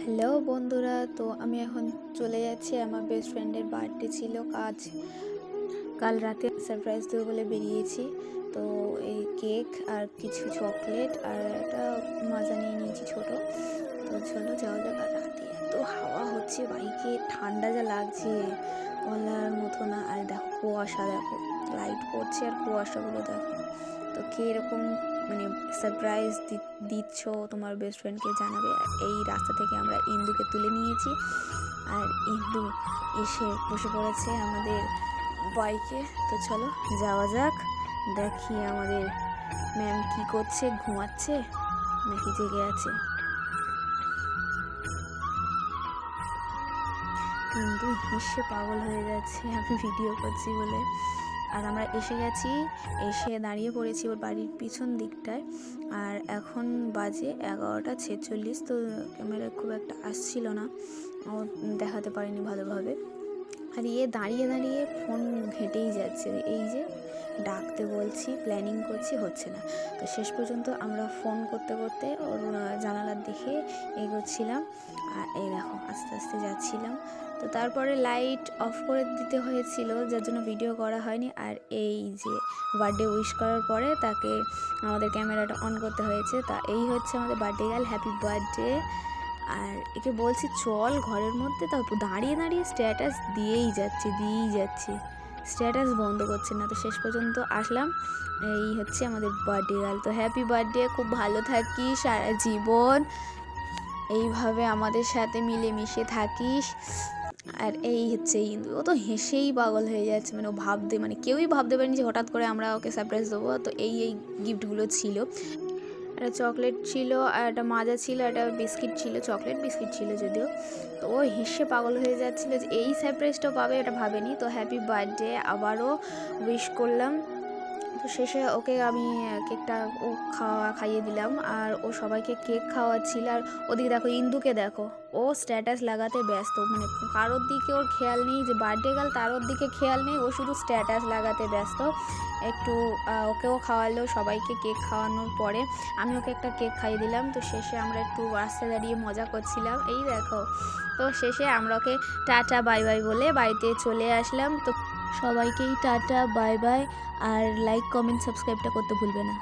Hello বন্ধুরা, তো আমি এখন চলে যাচ্ছি। আমার বেস্ট ফ্রেন্ডের বার্থডে ছিল, কাল রাতে সারপ্রাইজ দেবো বলে বেরিয়েছি। তো এই কেক আর কিছু চকলেট আর একটা মাজা নিয়ে নিয়েছি ছোট। তো চলো যাওয়া যাক। আর রাতে এত হাওয়া হচ্ছে বাইকে, ঠান্ডা যা লাগছে বলার মতো না। আর দেখো কুয়াশা, দেখো লাইট পড়ছে আর কুয়াশাগুলো দেখো। তো কে এরকম সারপ্রাইজ দিচ্ছ তোমার বেস্ট ফ্রেন্ডকে জানাবে। এই রাস্তা থেকে আমরা ইন্দুকে তুলে নিয়েছি, আর ইন্দু এসে বসে পড়েছে আমাদের বাইকে। তো চলো যাওয়া যাক, দেখি আমাদের ম্যাম কি করছে, ঘুমাচ্ছে নাকি জেগে আছে। ইন্দু হেসে পাগল হয়ে যাচ্ছে আমি ভিডিও করছি বলে। আর আমরা এসে গেছি, এসে দাঁড়িয়ে পড়েছি ওর বাড়ির পিছন দিকটায়। আর এখন বাজে 11:46। তো ক্যামেরা খুব একটা আসছিল না, ও দেখাতে পারিনি ভালোভাবে। আর দাঁড়িয়ে দাঁড়িয়ে ফোন ঘেঁটেই যাচ্ছে, এই যে ডাকতে বলছি, প্ল্যানিং করছি, হচ্ছে না। তো শেষ পর্যন্ত আমরা ফোন করতে করতে ওর জানালার দিকে এগোচ্ছিলাম। আর এই দেখো আস্তে আস্তে যাচ্ছিলাম। তো তারপরে লাইট অফ করে দিতে হয়েছিল, যার জন্য ভিডিও করা হয়নি। আর এই যে বার্থডে উইশ করার পরে তাকে আমাদের ক্যামেরাটা অন করতে হয়েছে। তা এই হচ্ছে আমাদের বার্থডে গার্ল, হ্যাপি বার্থডে। আর একে বলছি চল ঘরের মধ্যে, তাও দাঁড়িয়ে দাঁড়িয়ে স্ট্যাটাস দিয়েই যাচ্ছে, স্ট্যাটাস বন্ধ করছে না। তো শেষ পর্যন্ত আসলাম। এই হচ্ছে আমাদের বার্থডে গার্ল। তো হ্যাপি বার্থডে, খুব ভালো থাকিস সারা জীবন, এইভাবে আমাদের সাথে মিলেমিশে থাকিস। আর এই হচ্ছে ইন্দু, ও তো হেসেই পাগল হয়ে যাচ্ছে। ও কেউই ভাবতে পারেনি যে হঠাৎ করে আমরা ওকে সারপ্রাইজ দেবো। তো এই গিফটগুলো ছিল, একটা চকলেট ছিল আর একটা মাজা ছিল, একটা বিস্কিট ছিল, চকলেট বিস্কিট ছিল যদিও। তো ও হেসে পাগল হয়ে যাচ্ছিল যে এই সারপ্রাইজটাও পাবে, এটা ভাবেনি। তো হ্যাপি বার্থডে আবারও উইশ করলাম। তো শেষে ওকে আমি কেকটা খাইয়ে দিলাম, আর ও সবাইকে কেক খাওয়াচ্ছিল। আর ওদিকে দেখো ইন্দুকে দেখো, ও স্ট্যাটাস লাগাতে ব্যস্ত, কারোর দিকে ওর খেয়াল নেই যে বার্থডে গার্ল, তারোর দিকে খেয়াল নেই, ও শুধু স্ট্যাটাস লাগাতে ব্যস্ত। একটু ওকেও খাওয়ালো, সবাইকে কেক খাওয়ানোর পরে আমি ওকে একটা কেক খাইয়ে দিলাম। তো শেষে আমরা একটু রাস্তায় দাঁড়িয়ে মজা করছিলাম, এই দেখো। তো শেষে আমরা ওকে টাটা বাই বাই বলে বাড়িতে চলে আসলাম। তো সবাইকেই টাটা বাই বাই, আর লাইক কমেন্ট সাবস্ক্রাইবটা করতে ভুলবে না।